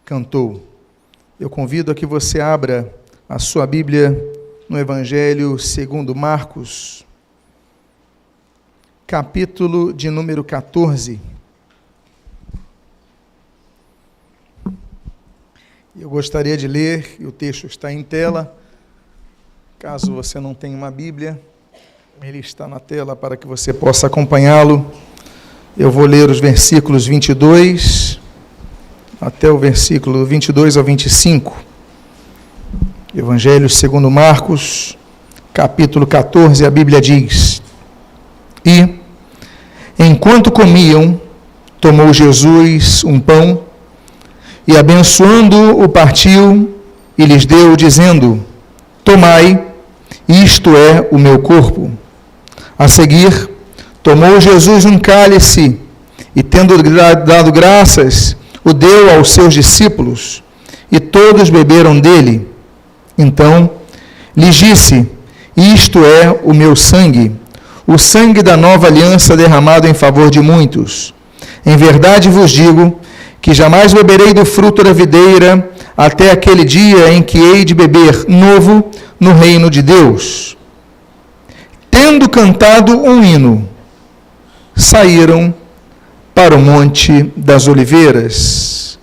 cantou. Eu convido a que você abra a sua Bíblia no Evangelho segundo Marcos, capítulo de número 14. Eu gostaria de ler, e o texto está em tela. Caso você não tenha uma Bíblia, ele está na tela para que você possa acompanhá-lo. Eu vou ler os versículos 22 até o versículo 22 ao 25. Evangelho segundo Marcos, capítulo 14, a Bíblia diz: E, enquanto comiam, tomou Jesus um pão, e abençoando-o partiu, e lhes deu, dizendo: Tomai, isto é o meu corpo. A seguir, tomou Jesus um cálice, e tendo dado graças, o deu aos seus discípulos, e todos beberam dele. Então, lhes disse: Isto é o meu sangue, o sangue da nova aliança derramado em favor de muitos. Em verdade vos digo que jamais beberei do fruto da videira até aquele dia em que hei de beber novo no reino de Deus. Tendo cantado um hino, saíram para o Monte das Oliveiras.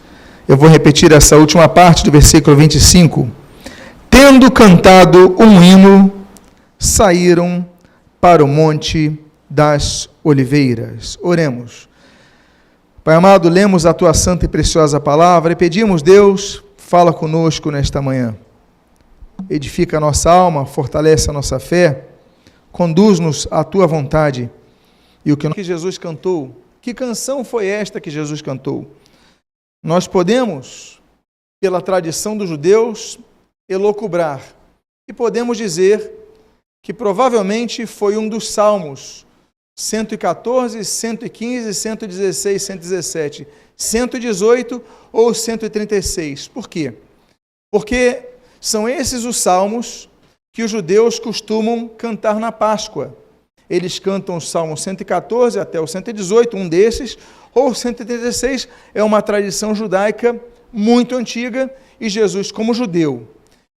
Eu vou repetir essa última parte do versículo 25. Tendo cantado um hino, saíram para o Monte das Oliveiras. Oremos. Pai amado, lemos a Tua santa e preciosa palavra e pedimos, Deus, fala conosco nesta manhã. Edifica a nossa alma, fortalece a nossa fé, conduz-nos à Tua vontade. E o que Jesus cantou, que canção foi esta que Jesus cantou? Nós podemos, pela tradição dos judeus, elocubrar, e podemos dizer que provavelmente foi um dos salmos 114, 115, 116, 117, 118 ou 136. Por quê? Porque são esses os salmos que os judeus costumam cantar na Páscoa. Eles cantam o Salmo 114 até o 118, um desses, ou 136, é uma tradição judaica muito antiga, e Jesus, como judeu,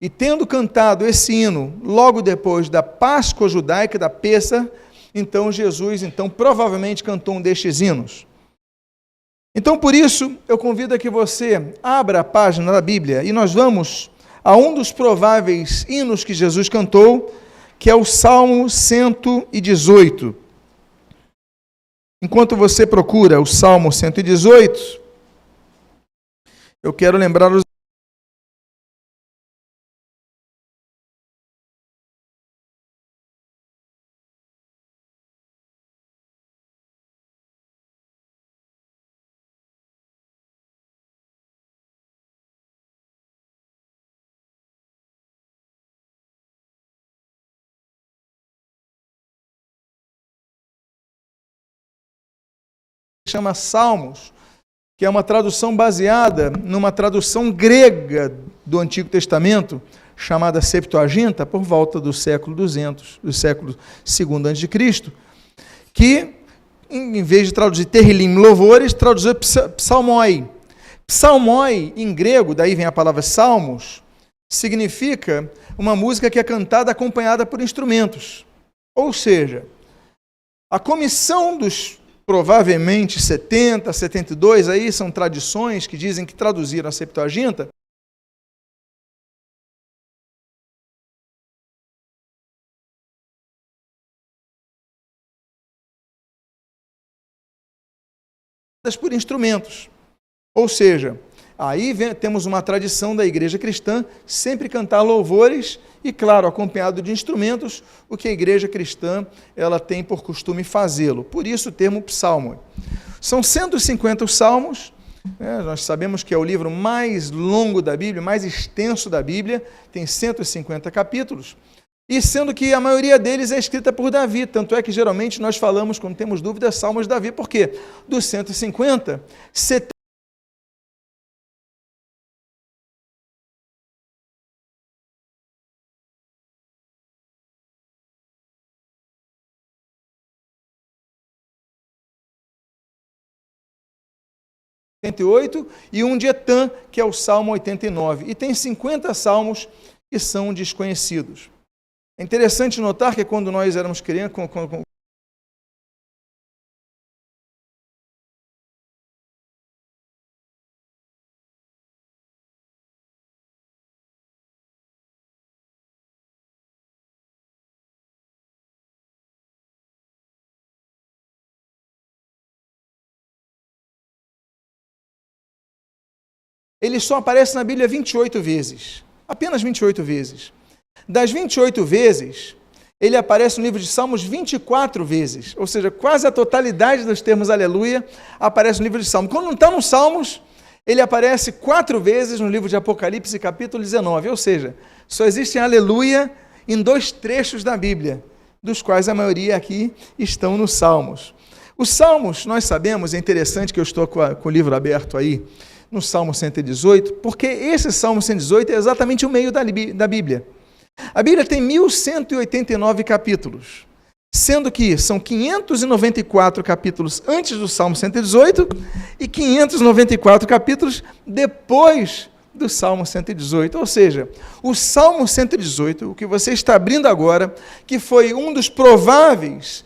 e tendo cantado esse hino logo depois da Páscoa judaica, da Pêssar, então Jesus, provavelmente cantou um destes hinos. Então, por isso, eu convido a que você abra a página da Bíblia, e nós vamos a um dos prováveis hinos que Jesus cantou, que é o Salmo 118. Enquanto você procura o Salmo 118, eu quero lembrar os chama Salmos, que é uma tradução baseada numa tradução grega do Antigo Testamento, chamada Septuaginta, por volta do século 200, do século II a.C., que, em vez de traduzir Terrilim, louvores, traduziu psalmoi. Psalmoi, em grego, daí vem a palavra salmos, significa uma música que é cantada acompanhada por instrumentos. Ou seja, a comissão dos provavelmente 70, 72, aí são tradições que dizem que traduziram a Septuaginta, por instrumentos. Ou seja, aí temos uma tradição da igreja cristã sempre cantar louvores e, claro, acompanhado de instrumentos, o que a igreja cristã ela tem por costume fazê-lo. Por isso o termo psalmo. São 150 os salmos, nós sabemos que é o livro mais longo da Bíblia, mais extenso da Bíblia, tem 150 capítulos, e sendo que a maioria deles é escrita por Davi, tanto é que geralmente nós falamos, quando temos dúvidas, salmos de Davi. Por quê? Dos 150, 70 88, e um de Etã, que é o Salmo 89. E tem 50 salmos que são desconhecidos. É interessante notar que quando nós éramos crianças, ele só aparece na Bíblia 28 vezes. Apenas 28 vezes. Das 28 vezes, ele aparece no livro de Salmos 24 vezes. Ou seja, quase a totalidade dos termos aleluia aparece no livro de Salmos. Quando não está nos Salmos, ele aparece 4 vezes no livro de Apocalipse, capítulo 19. Ou seja, só existe aleluia em 2 trechos da Bíblia, dos quais a maioria aqui estão nos Salmos. Os Salmos, nós sabemos, é interessante que eu estou com o livro aberto aí, no Salmo 118, porque esse Salmo 118 é exatamente o meio da Bíblia. A Bíblia tem 1189 capítulos, sendo que são 594 capítulos antes do Salmo 118 e 594 capítulos depois do Salmo 118. Ou seja, o Salmo 118, o que você está abrindo agora, que foi um dos prováveis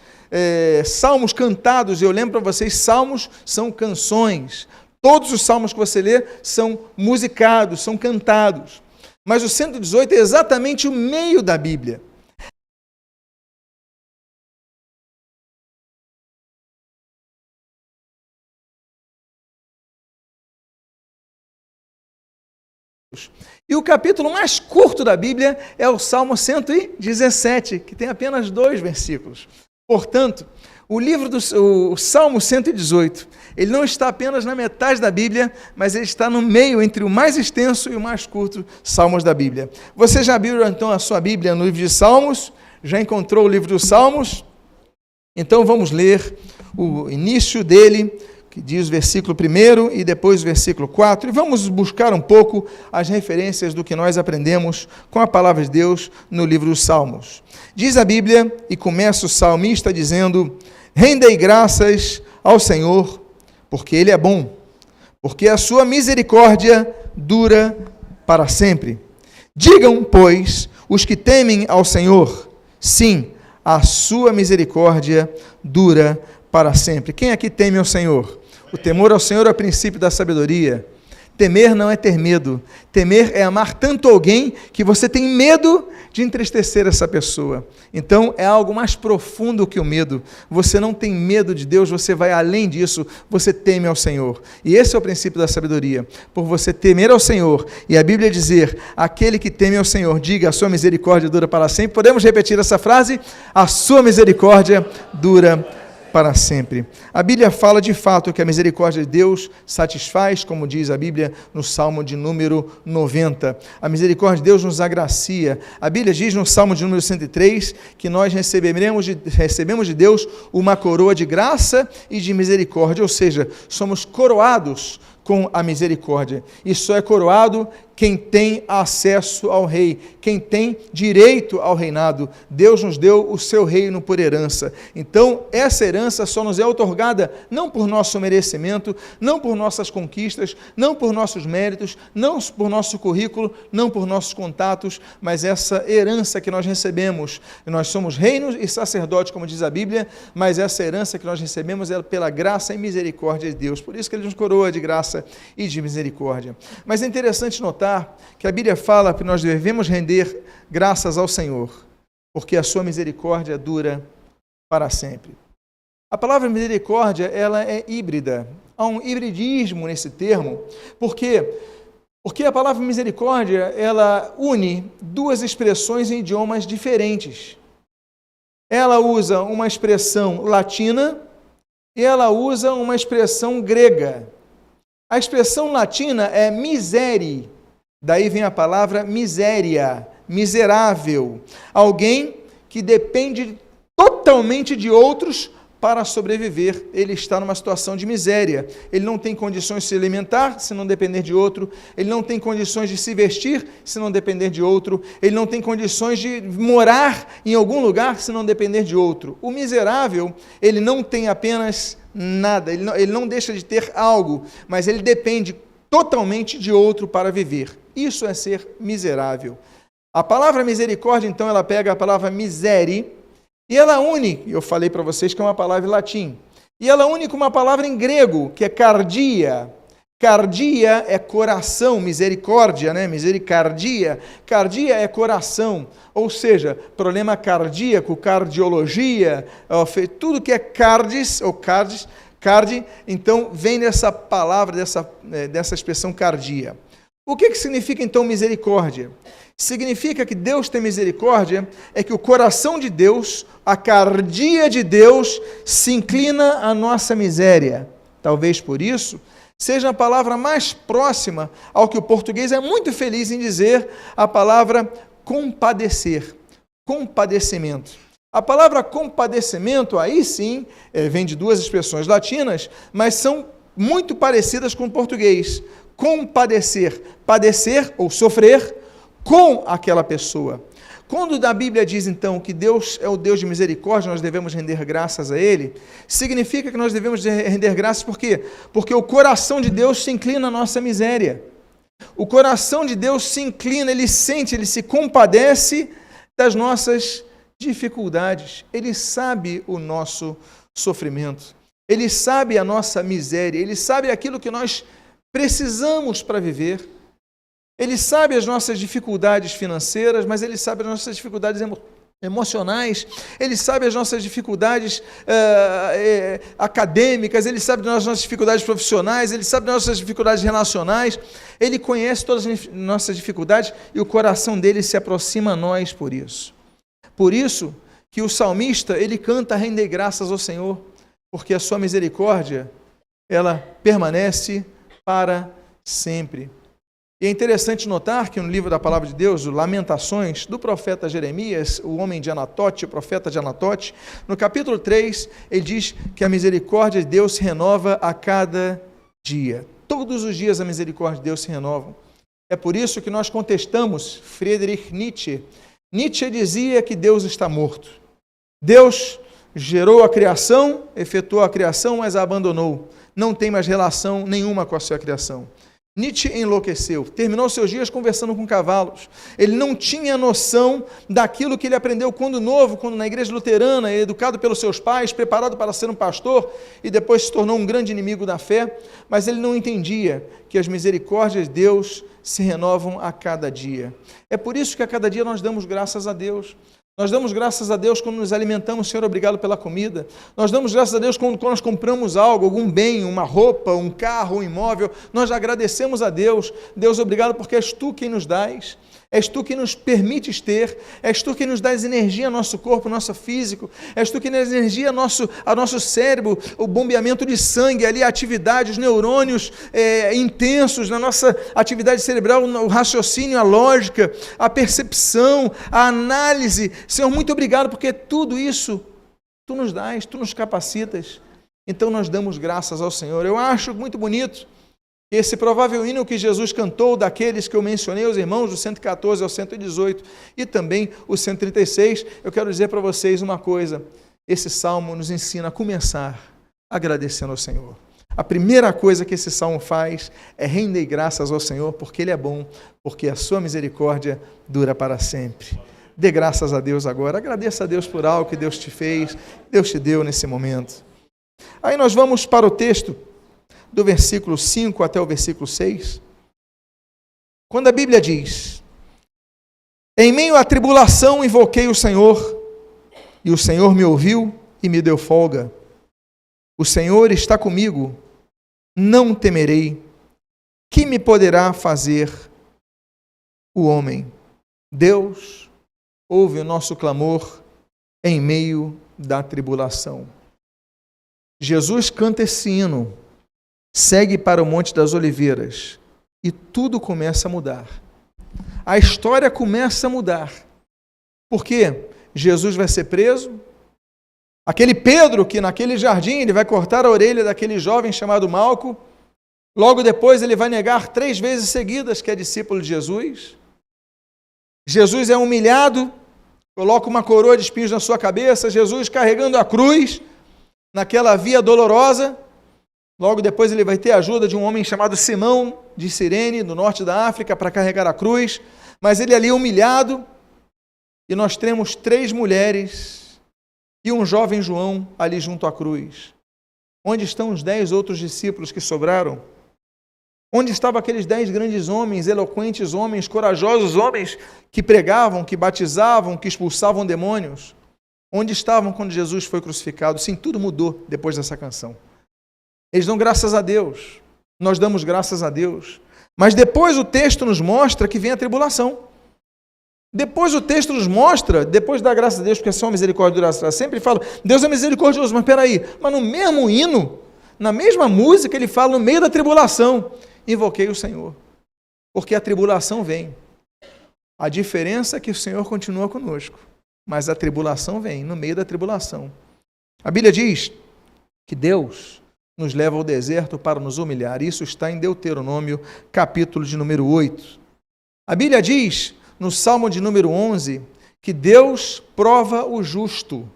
salmos cantados, eu lembro para vocês, salmos são canções. Todos os salmos que você lê são musicados, são cantados. Mas o 118 é exatamente o meio da Bíblia. E o capítulo mais curto da Bíblia é o Salmo 117, que tem apenas 2 versículos. Portanto, o Salmo 118, ele não está apenas na metade da Bíblia, mas ele está no meio entre o mais extenso e o mais curto Salmos da Bíblia. Você já abriu então a sua Bíblia no livro de Salmos? Já encontrou o livro dos Salmos? Então vamos ler o início dele, que diz o versículo 1 e depois o versículo 4, e vamos buscar um pouco as referências do que nós aprendemos com a palavra de Deus no livro dos Salmos. Diz a Bíblia, e começa o salmista dizendo: rendei graças ao Senhor, porque Ele é bom, porque a sua misericórdia dura para sempre. Digam, pois, os que temem ao Senhor, sim, a sua misericórdia dura para sempre. Quem aqui teme ao Senhor? O temor ao Senhor é o princípio da sabedoria. Temer não é ter medo. Temer é amar tanto alguém que você tem medo de entristecer essa pessoa. Então, é algo mais profundo que o medo. Você não tem medo de Deus, você vai além disso, você teme ao Senhor. E esse é o princípio da sabedoria. Por você temer ao Senhor, e a Bíblia dizer, aquele que teme ao Senhor, diga, a sua misericórdia dura para sempre. Podemos repetir essa frase? A sua misericórdia dura para sempre. A Bíblia fala de fato que a misericórdia de Deus satisfaz, como diz a Bíblia no Salmo de número 90. A misericórdia de Deus nos agracia. A Bíblia diz no Salmo de número 103 que nós recebemos de Deus uma coroa de graça e de misericórdia, ou seja, somos coroados com a misericórdia. E só é coroado quem tem acesso ao rei, quem tem direito ao reinado. Deus nos deu o seu reino por herança. Então, essa herança só nos é outorgada não por nosso merecimento, não por nossas conquistas, não por nossos méritos, não por nosso currículo, não por nossos contatos, mas essa herança que nós recebemos. Nós somos reinos e sacerdotes, como diz a Bíblia, mas essa herança que nós recebemos é pela graça e misericórdia de Deus. Por isso que Ele nos coroa de graça e de misericórdia. Mas é interessante notar que a Bíblia fala que nós devemos render graças ao Senhor, porque a sua misericórdia dura para sempre. A palavra misericórdia, ela é híbrida. Há um hibridismo nesse termo. Por quê? Porque a palavra misericórdia, ela une 2 expressões em idiomas diferentes. Ela usa uma expressão latina e ela usa uma expressão grega. A expressão latina é misere, daí vem a palavra miséria, miserável. Alguém que depende totalmente de outros para sobreviver. Ele está numa situação de miséria. Ele não tem condições de se alimentar se não depender de outro. Ele não tem condições de se vestir se não depender de outro. Ele não tem condições de morar em algum lugar se não depender de outro. O miserável, ele não tem apenas nada, ele não deixa de ter algo, mas ele depende totalmente de outro para viver. Isso é ser miserável. A palavra misericórdia, então, ela pega a palavra misere e ela une, eu falei para vocês que é uma palavra em latim, e ela une com uma palavra em grego, que é cardia. Cardia é coração, misericórdia, né? Misericardia. Cardia é coração, ou seja, problema cardíaco, cardiologia, tudo que é cardis, ou cardi, então vem dessa palavra, dessa expressão cardia. O que significa então misericórdia? Significa que Deus tem misericórdia, é que o coração de Deus, a cardia de Deus, se inclina à nossa miséria. Talvez por isso seja a palavra mais próxima ao que o português é muito feliz em dizer, a palavra compadecer, compadecimento. A palavra compadecimento, aí sim, vem de duas expressões latinas, mas são muito parecidas com o português. Compadecer, padecer ou sofrer com aquela pessoa. Quando a Bíblia diz, então, que Deus é o Deus de misericórdia, nós devemos render graças a Ele, significa que nós devemos render graças por quê? Porque o coração de Deus se inclina à nossa miséria. O coração de Deus se inclina, Ele sente, Ele se compadece das nossas dificuldades. Ele sabe o nosso sofrimento. Ele sabe a nossa miséria. Ele sabe aquilo que nós precisamos para viver. Ele sabe as nossas dificuldades financeiras, mas Ele sabe as nossas dificuldades emocionais, Ele sabe as nossas dificuldades acadêmicas, Ele sabe das nossas dificuldades profissionais, Ele sabe das nossas dificuldades relacionais, Ele conhece todas as nossas dificuldades e o coração dele se aproxima a nós por isso. Por isso que o salmista, ele canta render graças ao Senhor, porque a sua misericórdia, ela permanece para sempre. E é interessante notar que no livro da Palavra de Deus, o Lamentações, do profeta Jeremias, o homem de Anatote, o profeta de Anatote, no capítulo 3, ele diz que a misericórdia de Deus se renova a cada dia. Todos os dias a misericórdia de Deus se renova. É por isso que nós contestamos Friedrich Nietzsche. Nietzsche dizia que Deus está morto. Deus gerou a criação, efetuou a criação, mas a abandonou. Não tem mais relação nenhuma com a sua criação. Nietzsche enlouqueceu, terminou seus dias conversando com cavalos. Ele não tinha noção daquilo que ele aprendeu quando novo, quando na igreja luterana, educado pelos seus pais, preparado para ser um pastor, e depois se tornou um grande inimigo da fé, mas ele não entendia que as misericórdias de Deus se renovam a cada dia. É por isso que a cada dia nós damos graças a Deus. Nós damos graças a Deus quando nos alimentamos, Senhor, obrigado pela comida. Nós damos graças a Deus quando nós compramos algo, algum bem, uma roupa, um carro, um imóvel. Nós agradecemos a Deus. Deus, obrigado porque és Tu quem nos dás. És Tu quem nos permites ter. És Tu quem nos dás energia ao nosso corpo, ao nosso físico. És Tu quem nos dás energia ao nosso cérebro, o bombeamento de sangue, ali a atividade, os neurônios intensos na nossa atividade cerebral, o raciocínio, a lógica, a percepção, a análise. Senhor, muito obrigado porque tudo isso Tu nos dás, Tu nos capacitas. Então nós damos graças ao Senhor. Eu acho muito bonito esse provável hino que Jesus cantou, daqueles que eu mencionei, os irmãos, do 114 ao 118 e também o 136, eu quero dizer para vocês uma coisa, esse salmo nos ensina a começar agradecendo ao Senhor. A primeira coisa que esse salmo faz é render graças ao Senhor, porque Ele é bom, porque a sua misericórdia dura para sempre. Dê graças a Deus agora, agradeça a Deus por algo que Deus te fez, Deus te deu nesse momento. Aí nós vamos para o texto do versículo 5 até o versículo 6, quando a Bíblia diz: em meio à tribulação invoquei o Senhor, e o Senhor me ouviu e me deu folga. O Senhor está comigo, não temerei. Que me poderá fazer o homem? Deus ouve o nosso clamor em meio da tribulação. Jesus canta esse hino, segue para o Monte das Oliveiras e tudo começa a mudar. A história começa a mudar. Por quê? Jesus vai ser preso, Aquele Pedro que naquele jardim ele vai cortar a orelha daquele jovem chamado Malco, logo depois ele vai negar 3 vezes seguidas que é discípulo de Jesus. Jesus é humilhado, coloca uma coroa de espinhos na sua cabeça, Jesus carregando a cruz naquela via dolorosa. Logo depois ele vai ter a ajuda de um homem chamado Simão de Cirene, do norte da África, para carregar a cruz, mas ele ali humilhado, e nós temos 3 mulheres e um jovem João ali junto à cruz. Onde estão os 10 outros discípulos que sobraram? Onde estavam aqueles 10 grandes homens, eloquentes homens, corajosos homens, que pregavam, que batizavam, que expulsavam demônios? Onde estavam quando Jesus foi crucificado? Sim, tudo mudou depois dessa canção. Eles dão graças a Deus, nós damos graças a Deus, mas depois o texto nos mostra que vem a tribulação. Depois o texto nos mostra, depois da graça de Deus, porque é só misericórdia dura sempre, fala, Deus é misericordioso, mas peraí, mas no mesmo hino, na mesma música, ele fala, no meio da tribulação, invoquei o Senhor, porque a tribulação vem. A diferença é que o Senhor continua conosco, mas a tribulação vem, no meio da tribulação. A Bíblia diz que Deus nos leva ao deserto para nos humilhar. Isso está em Deuteronômio, capítulo de número 8. A Bíblia diz, no Salmo de número 11, que Deus prova o justo.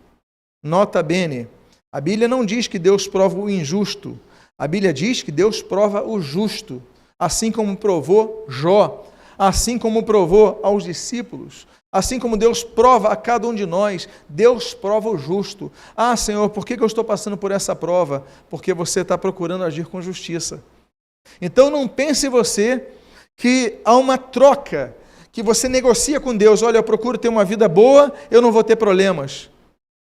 Nota bene, a Bíblia não diz que Deus prova o injusto. A Bíblia diz que Deus prova o justo, assim como provou Jó, assim como provou aos discípulos, assim como Deus prova a cada um de nós, Deus prova o justo. Ah, Senhor, por que eu estou passando por essa prova? Porque você está procurando agir com justiça. Então não pense você que há uma troca, que você negocia com Deus, olha, eu procuro ter uma vida boa, eu não vou ter problemas.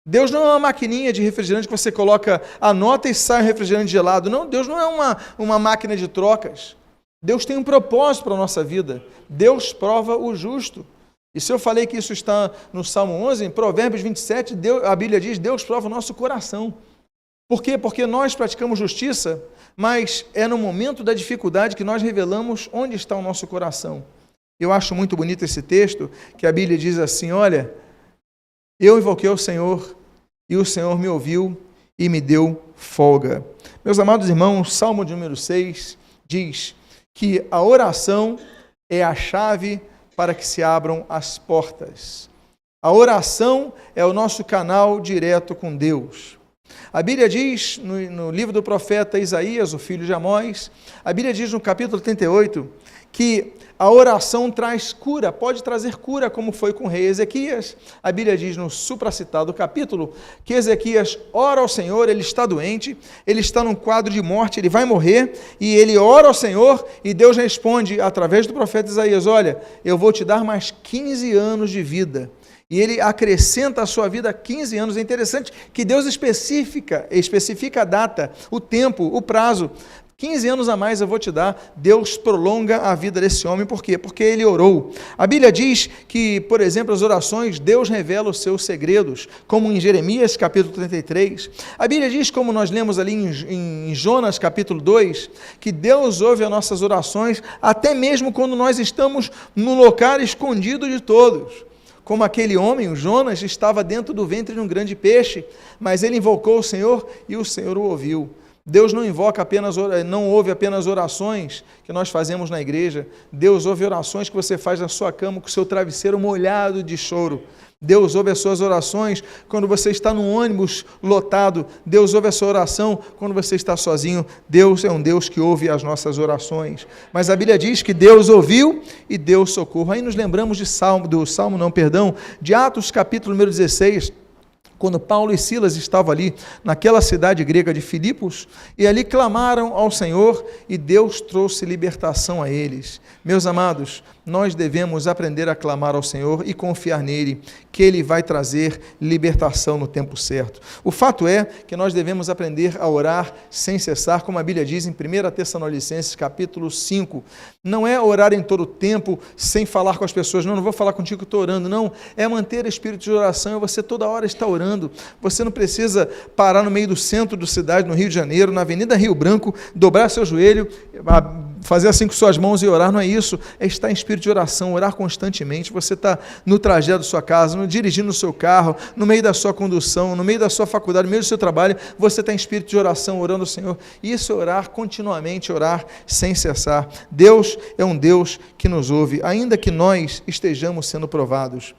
Deus não é uma maquininha de refrigerante que você coloca a nota e sai um refrigerante gelado. Não, Deus não é uma máquina de trocas. Deus tem um propósito para a nossa vida. Deus prova o justo. E se eu falei que isso está no Salmo 11, em Provérbios 27, a Bíblia diz, Deus prova o nosso coração. Por quê? Porque nós praticamos justiça, mas é no momento da dificuldade que nós revelamos onde está o nosso coração. Eu acho muito bonito esse texto, que a Bíblia diz assim, olha, eu invoquei o Senhor, e o Senhor me ouviu e me deu folga. Meus amados irmãos, Salmo de número 6 diz que a oração é a chave para que se abram as portas. A oração é o nosso canal direto com Deus. A Bíblia diz, no livro do profeta Isaías, o filho de Amós, a Bíblia diz no capítulo 38, que a oração traz cura, pode trazer cura, como foi com o rei Ezequias. A Bíblia diz no supracitado capítulo, que Ezequias ora ao Senhor, ele está doente, ele está num quadro de morte, ele vai morrer, e ele ora ao Senhor, e Deus responde, através do profeta Isaías, olha, eu vou te dar mais 15 anos de vida. E ele acrescenta a sua vida a 15 anos. É interessante que Deus especifica a data, o tempo, o prazo. 15 anos a mais eu vou te dar. Deus prolonga a vida desse homem. Por quê? Porque ele orou. A Bíblia diz que, por exemplo, as orações, Deus revela os seus segredos, como em Jeremias, capítulo 33. A Bíblia diz, como nós lemos ali em Jonas, capítulo 2, que Deus ouve as nossas orações, até mesmo quando nós estamos no lugar escondido de todos. Como aquele homem, o Jonas, estava dentro do ventre de um grande peixe, mas ele invocou o Senhor e o Senhor o ouviu. Deus não ouve apenas orações que nós fazemos na igreja. Deus ouve orações que você faz na sua cama com o seu travesseiro molhado de choro. Deus ouve as suas orações quando você está num ônibus lotado. Deus ouve a sua oração quando você está sozinho. Deus é um Deus que ouve as nossas orações. Mas a Bíblia diz que Deus ouviu e deu socorro. Aí nos lembramos de Atos, capítulo número 16, quando Paulo e Silas estavam ali naquela cidade grega de Filipos, e ali clamaram ao Senhor, e Deus trouxe libertação a eles. Meus amados, nós devemos aprender a clamar ao Senhor e confiar nele, que ele vai trazer libertação no tempo certo. O fato é que nós devemos aprender a orar sem cessar, como a Bíblia diz em 1 Tessalonicenses, capítulo 5. Não é orar em todo o tempo, sem falar com as pessoas, não vou falar contigo que estou orando, não. É manter o espírito de oração, e você toda hora está orando. Você não precisa parar no meio do centro da cidade, no Rio de Janeiro, na Avenida Rio Branco, dobrar seu joelho, fazer assim com suas mãos e orar não é isso, é estar em espírito de oração, orar constantemente. Você está no trajeto da sua casa, dirigindo o seu carro, no meio da sua condução, no meio da sua faculdade, no meio do seu trabalho, você está em espírito de oração, orando ao Senhor. Isso é orar continuamente, orar sem cessar. Deus é um Deus que nos ouve, ainda que nós estejamos sendo provados.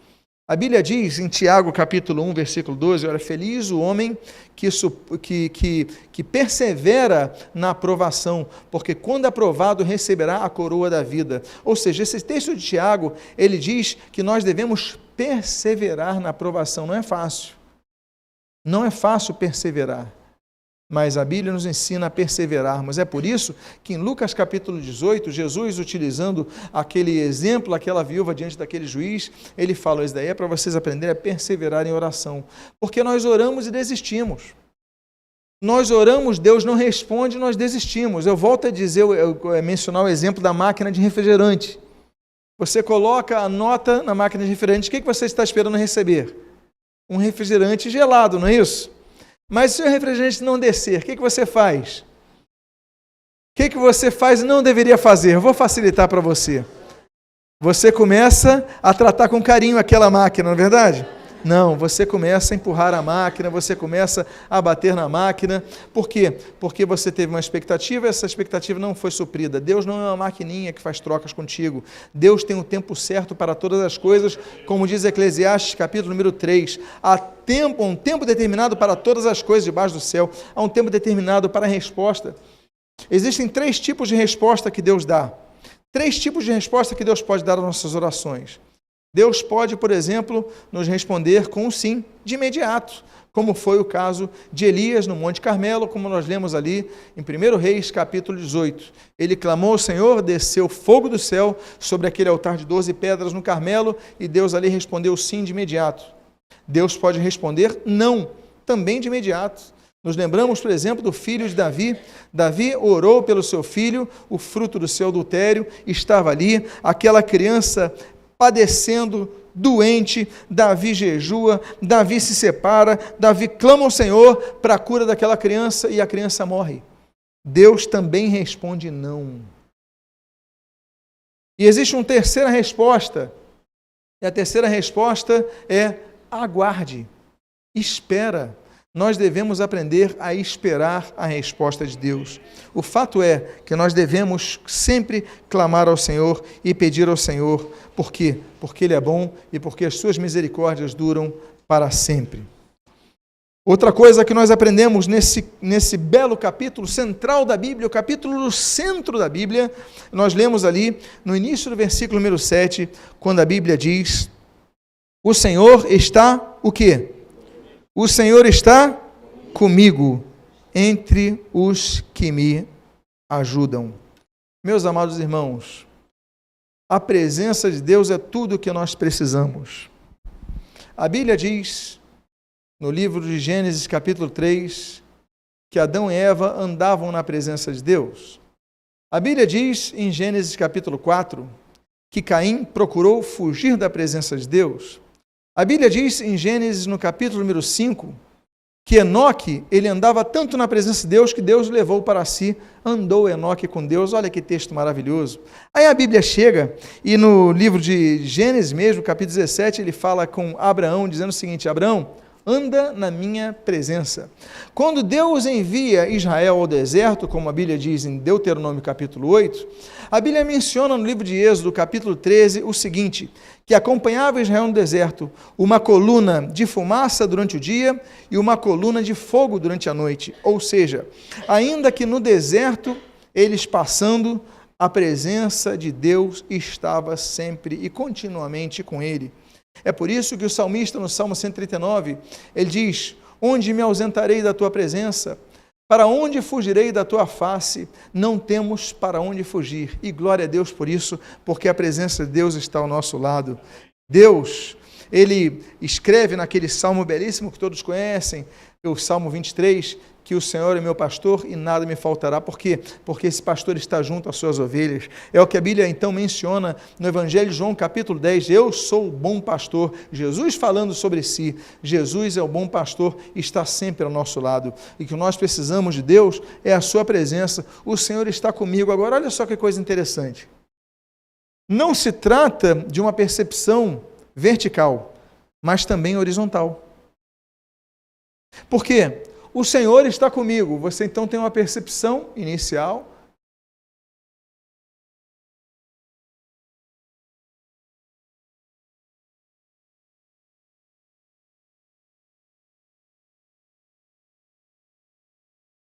A Bíblia diz em Tiago capítulo 1, versículo 12, olha, feliz o homem que persevera na aprovação, porque quando aprovado receberá a coroa da vida. Ou seja, esse texto de Tiago, ele diz que nós devemos perseverar na aprovação. Não é fácil. Não é fácil perseverar. Mas a Bíblia nos ensina a perseverarmos. É por isso que em Lucas capítulo 18, Jesus, utilizando aquele exemplo, aquela viúva diante daquele juiz, ele fala, isso daí é para vocês aprenderem a perseverar em oração. Porque nós oramos e desistimos. Nós oramos, Deus não responde, nós desistimos. Eu volto a dizer, mencionar o exemplo da máquina de refrigerante. Você coloca a nota na máquina de refrigerante, o que você está esperando receber? Um refrigerante gelado, não é isso? Mas se o refrigerante não descer, o que você faz? O que você faz e não deveria fazer? Eu vou facilitar para você. Você começa a tratar com carinho aquela máquina, não é verdade? Não, você começa a empurrar a máquina, você começa a bater na máquina. Por quê? Porque você teve uma expectativa e essa expectativa não foi suprida. Deus não é uma maquininha que faz trocas contigo. Deus tem o tempo certo para todas as coisas, como diz Eclesiastes, capítulo número 3. Há um tempo determinado para todas as coisas debaixo do céu. Há um tempo determinado para a resposta. Existem 3 tipos de resposta que Deus dá. 3 tipos de resposta que Deus pode dar às nossas orações. Deus pode, por exemplo, nos responder com um sim, de imediato, como foi o caso de Elias no Monte Carmelo, como nós lemos ali em 1 Reis, capítulo 18. Ele clamou ao Senhor, desceu fogo do céu sobre aquele altar de 12 pedras no Carmelo, e Deus ali respondeu sim de imediato. Deus pode responder não, também de imediato. Nos lembramos, por exemplo, do filho de Davi. Davi orou pelo seu filho, o fruto do seu adultério estava ali, aquela criança padecendo, doente, Davi jejua, Davi se separa, Davi clama ao Senhor para a cura daquela criança e a criança morre. Deus também responde não. E existe uma terceira resposta, e a terceira resposta é aguarde, espera. Nós devemos aprender a esperar a resposta de Deus. O fato é que nós devemos sempre clamar ao Senhor e pedir ao Senhor. Por quê? Porque Ele é bom e porque as suas misericórdias duram para sempre. Outra coisa que nós aprendemos nesse belo capítulo central da Bíblia, o capítulo do centro da Bíblia, nós lemos ali no início do versículo número 7, quando a Bíblia diz, o Senhor está o quê? O Senhor está comigo, entre os que me ajudam. Meus amados irmãos, a presença de Deus é tudo o que nós precisamos. A Bíblia diz, no livro de Gênesis, capítulo 3, que Adão e Eva andavam na presença de Deus. A Bíblia diz, em Gênesis, capítulo 4, que Caim procurou fugir da presença de Deus. A Bíblia diz em Gênesis, no capítulo número 5, que Enoque, ele andava tanto na presença de Deus, que Deus levou para si, andou Enoque com Deus. Olha que texto maravilhoso. Aí a Bíblia chega, e no livro de Gênesis mesmo, capítulo 17, ele fala com Abraão, dizendo o seguinte, Abraão, anda na minha presença. Quando Deus envia Israel ao deserto, como a Bíblia diz em Deuteronômio capítulo 8, a Bíblia menciona no livro de Êxodo, capítulo 13, o seguinte, que acompanhava Israel no deserto uma coluna de fumaça durante o dia e uma coluna de fogo durante a noite. Ou seja, ainda que no deserto, eles passando, a presença de Deus estava sempre e continuamente com ele. É por isso que o salmista, no Salmo 139, ele diz, onde me ausentarei da tua presença? Para onde fugirei da tua face? Não temos para onde fugir. E glória a Deus por isso, porque a presença de Deus está ao nosso lado. Deus, ele escreve naquele salmo belíssimo que todos conhecem, o Salmo 23, que o Senhor é meu pastor e nada me faltará. Por quê? Porque esse pastor está junto às suas ovelhas. É o que a Bíblia então menciona no Evangelho de João, capítulo 10. Eu sou o bom pastor. Jesus falando sobre si. Jesus é o bom pastor e está sempre ao nosso lado. E que nós precisamos de Deus é a sua presença. O Senhor está comigo. Agora, olha só que coisa interessante. Não se trata de uma percepção vertical, mas também horizontal. Por quê? O Senhor está comigo. Você então tem uma percepção inicial.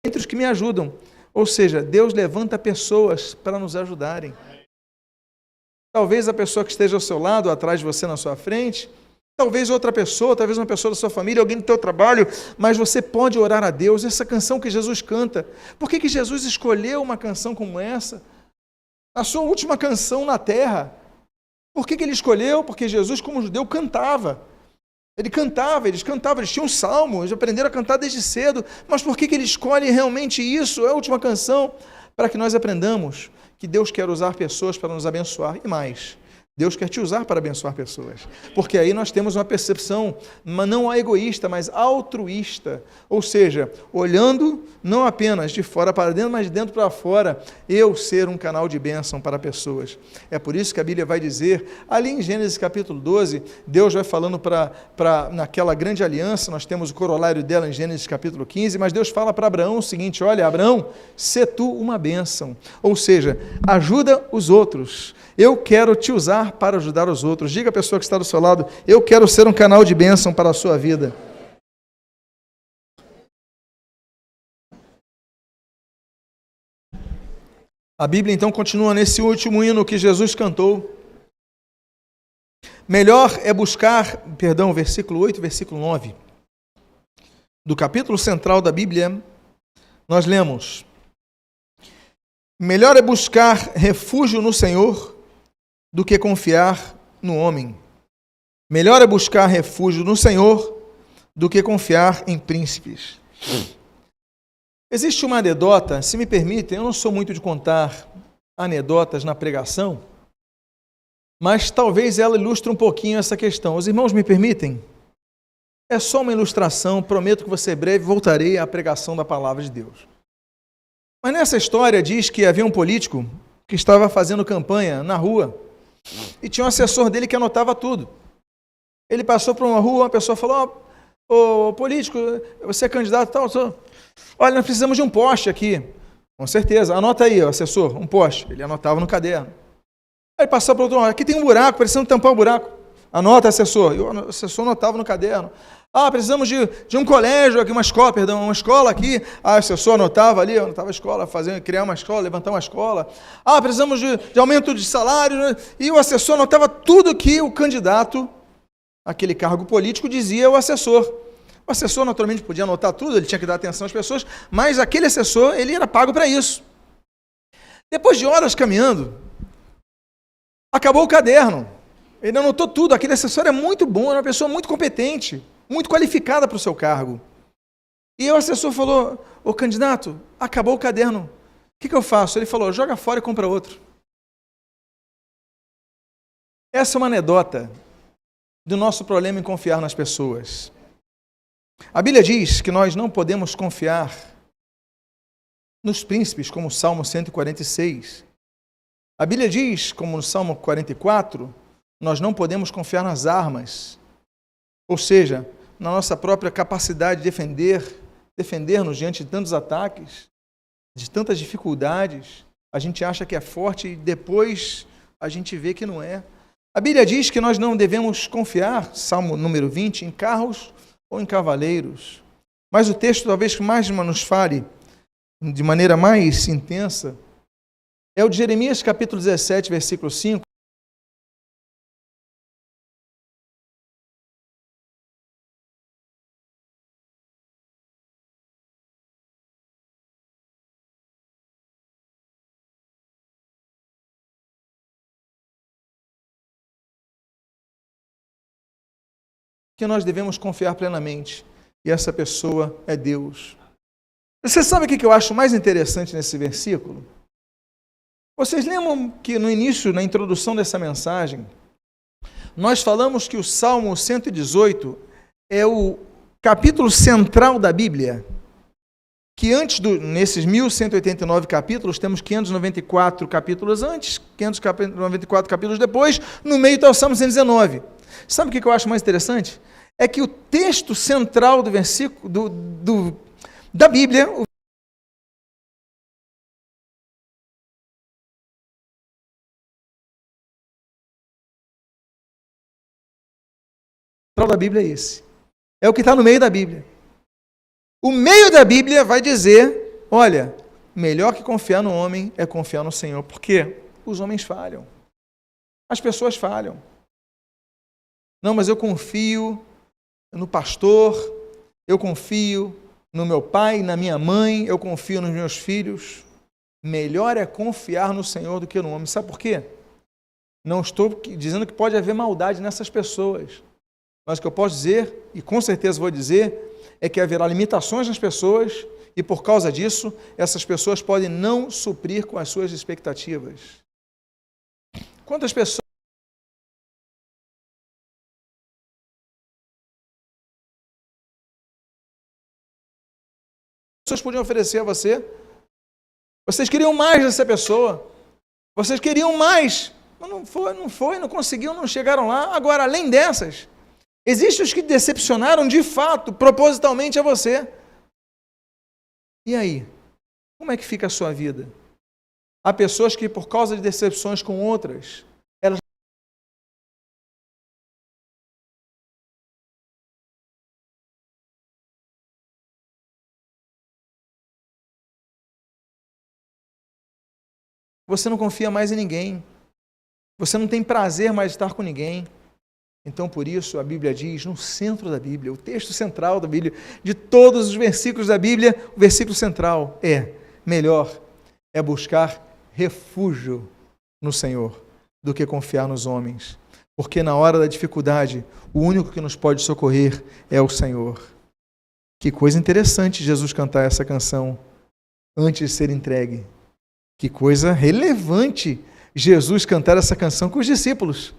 Entre os que me ajudam. Ou seja, Deus levanta pessoas para nos ajudarem. Talvez a pessoa que esteja ao seu lado, atrás de você, na sua frente, talvez outra pessoa, talvez uma pessoa da sua família, alguém do teu trabalho, mas você pode orar a Deus. Essa canção que Jesus canta, por que Jesus escolheu uma canção como essa? A sua última canção na terra. Por que ele escolheu? Porque Jesus, como judeu, cantava. Eles cantavam, eles tinham um salmo, eles aprenderam a cantar desde cedo. Mas por que ele escolhe realmente isso? É a última canção, para que nós aprendamos que Deus quer usar pessoas para nos abençoar. E mais, Deus quer te usar para abençoar pessoas, porque aí nós temos uma percepção, não egoísta, mas altruísta, ou seja, olhando não apenas de fora para dentro, mas de dentro para fora, eu ser um canal de bênção para pessoas. É por isso que a Bíblia vai dizer, ali em Gênesis capítulo 12, Deus vai falando naquela grande aliança, nós temos o corolário dela em Gênesis capítulo 15, mas Deus fala para Abraão o seguinte, olha, Abraão, sê tu uma bênção, ou seja, ajuda os outros. Eu quero te usar para ajudar os outros. Diga à pessoa que está do seu lado, eu quero ser um canal de bênção para a sua vida. A Bíblia então continua nesse último hino que Jesus cantou. Melhor é buscar, versículo 8, versículo 9, do capítulo central da Bíblia, nós lemos: melhor é buscar refúgio no Senhor do que confiar no homem. Melhor é buscar refúgio no Senhor do que confiar em príncipes. Existe uma anedota, se me permitem, eu não sou muito de contar anedotas na pregação, mas talvez ela ilustre um pouquinho essa questão. Os irmãos me permitem? É só uma ilustração, prometo que você breve voltarei à pregação da palavra de Deus. Mas nessa história diz que havia um político que estava fazendo campanha na rua, e tinha um assessor dele que anotava tudo. Ele passou por uma rua, uma pessoa falou, ô político, você é candidato tal? Olha, nós precisamos de um poste aqui. Com certeza, anota aí, assessor, um poste. Ele anotava no caderno. Aí passou para o outro, aqui tem um buraco, precisamos tampar o buraco. Anota, assessor. E o assessor anotava no caderno. Precisamos de um colégio aqui, uma escola aqui. O assessor anotava ali, anotava a escola, criar uma escola, levantar uma escola. Precisamos de aumento de salário. E o assessor anotava tudo que o candidato, aquele cargo político, dizia ao assessor. O assessor naturalmente podia anotar tudo, ele tinha que dar atenção às pessoas, mas aquele assessor, ele era pago para isso. Depois de horas caminhando, acabou o caderno. Ele anotou tudo, aquele assessor é muito bom, é uma pessoa muito competente, muito qualificada para o seu cargo. E o assessor falou, ô candidato, acabou o caderno, o que eu faço? Ele falou, joga fora e compra outro. Essa é uma anedota do nosso problema em confiar nas pessoas. A Bíblia diz que nós não podemos confiar nos príncipes, como o Salmo 146. A Bíblia diz, como no Salmo 44, nós não podemos confiar nas armas, ou seja, na nossa própria capacidade de defender-nos diante de tantos ataques, de tantas dificuldades. A gente acha que é forte e depois a gente vê que não é. A Bíblia diz que nós não devemos confiar, Salmo número 20, em carros ou em cavaleiros. Mas o texto talvez que mais nos fale de maneira mais intensa é o de Jeremias capítulo 17, versículo 5. Que nós devemos confiar plenamente. e essa pessoa é Deus. Você sabe o que eu acho mais interessante nesse versículo? Vocês lembram que no início, na introdução dessa mensagem, nós falamos que o Salmo 118 é o capítulo central da Bíblia? Que nesses 1189 capítulos, temos 594 capítulos antes, 594 capítulos depois, no meio está o Salmo 119. Sabe o que eu acho mais interessante? É que o texto central do versículo, da Bíblia, o central da Bíblia é esse. É o que está no meio da Bíblia. O meio da Bíblia vai dizer, olha, melhor que confiar no homem é confiar no Senhor. Por quê? Os homens falham. As pessoas falham. Não, mas eu confio no pastor, eu confio no meu pai, na minha mãe, eu confio nos meus filhos. Melhor é confiar no Senhor do que no homem. Sabe por quê? Não estou dizendo que pode haver maldade nessas pessoas. Mas o que eu posso dizer, e com certeza vou dizer, é que haverá limitações nas pessoas e, por causa disso, essas pessoas podem não suprir com as suas expectativas. Quantas pessoas podiam oferecer a você? Vocês queriam mais dessa pessoa. Vocês queriam mais. Mas não conseguiram, não chegaram lá. Agora, além dessas, existem os que decepcionaram de fato, propositalmente a você. E aí? Como é que fica a sua vida? Há pessoas que, por causa de decepções com outras, elas você não confia mais em ninguém. Você não tem prazer mais de estar com ninguém. Então, por isso, a Bíblia diz, no centro da Bíblia, o texto central da Bíblia, de todos os versículos da Bíblia, o versículo central é, melhor é buscar refúgio no Senhor do que confiar nos homens. Porque na hora da dificuldade, o único que nos pode socorrer é o Senhor. Que coisa interessante Jesus cantar essa canção antes de ser entregue. Que coisa relevante Jesus cantar essa canção com os discípulos.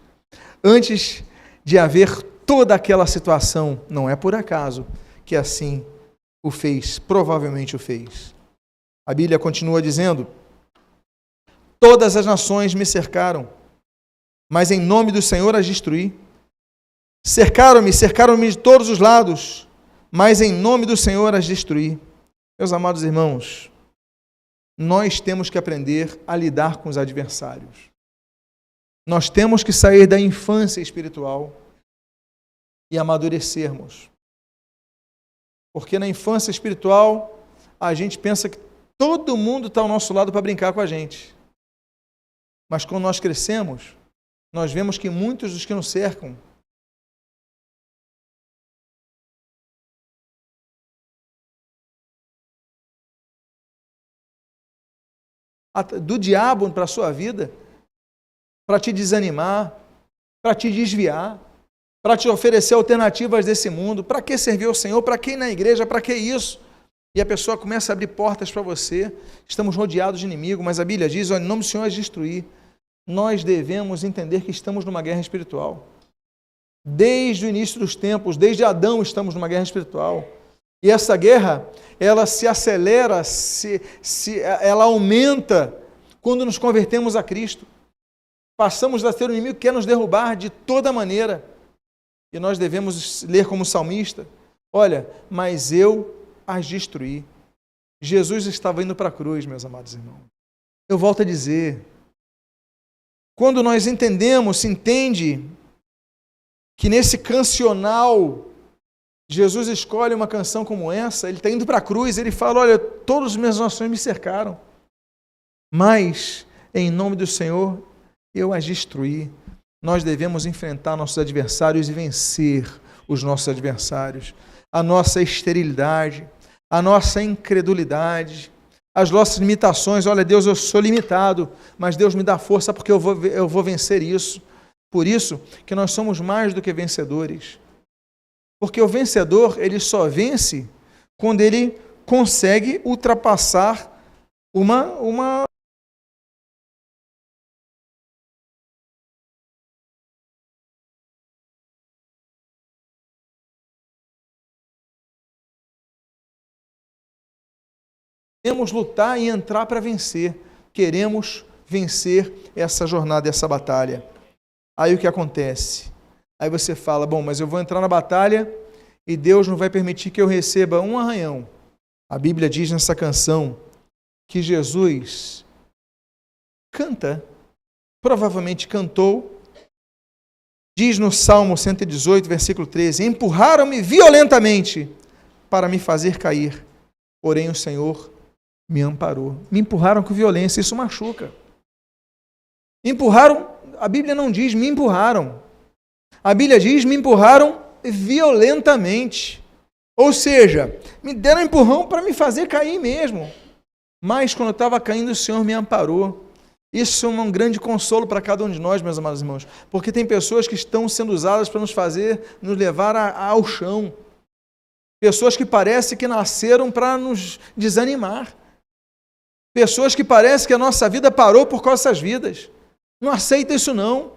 Antes de haver toda aquela situação, não é por acaso que assim o fez, provavelmente o fez. A Bíblia continua dizendo, todas as nações me cercaram, mas em nome do Senhor as destruí. Cercaram-me de todos os lados, mas em nome do Senhor as destruí. Meus amados irmãos, nós temos que aprender a lidar com os adversários. Nós temos que sair da infância espiritual e amadurecermos. Porque na infância espiritual, a gente pensa que todo mundo está ao nosso lado para brincar com a gente. Mas quando nós crescemos, nós vemos que muitos dos que nos cercam do diabo para a sua vida, para te desanimar, para te desviar, para te oferecer alternativas desse mundo. Para que servir ao Senhor? Para que ir na igreja? Para que isso? E a pessoa começa a abrir portas para você. Estamos rodeados de inimigo, mas a Bíblia diz, olha, em nome do Senhor é destruir. Nós devemos entender que estamos numa guerra espiritual. Desde o início dos tempos, desde Adão estamos numa guerra espiritual. E essa guerra, ela se acelera, ela aumenta quando nos convertemos a Cristo. Passamos a ter um inimigo que quer nos derrubar de toda maneira. E nós devemos ler como salmista, olha, mas eu as destruí. Jesus estava indo para a cruz, meus amados irmãos. Eu volto a dizer, quando nós entendemos, se entende que nesse cancional Jesus escolhe uma canção como essa, ele está indo para a cruz, ele fala, olha, todas as minhas nações me cercaram, mas em nome do Senhor eu as destruí. Nós devemos enfrentar nossos adversários e vencer os nossos adversários. A nossa esterilidade, a nossa incredulidade, as nossas limitações. Olha, Deus, eu sou limitado, mas Deus me dá força porque eu vou vencer isso. Por isso que nós somos mais do que vencedores. Porque o vencedor, ele só vence quando ele consegue ultrapassar uma queremos lutar e entrar para vencer. Queremos vencer essa jornada, essa batalha. Aí o que acontece? Aí você fala, bom, mas eu vou entrar na batalha e Deus não vai permitir que eu receba um arranhão. A Bíblia diz nessa canção que Jesus canta, provavelmente cantou, diz no Salmo 118, versículo 13, empurraram-me violentamente para me fazer cair, porém o Senhor me amparou. Me empurraram com violência, isso machuca. Empurraram, a Bíblia não diz me empurraram. A Bíblia diz me empurraram violentamente. Ou seja, me deram um empurrão para me fazer cair mesmo. Mas quando eu estava caindo, o Senhor me amparou. Isso é um grande consolo para cada um de nós, meus amados irmãos. Porque tem pessoas que estão sendo usadas para nos levar ao chão. Pessoas que parecem que nasceram para nos desanimar. Pessoas que parecem que a nossa vida parou por causa dessas vidas. Não aceita isso não.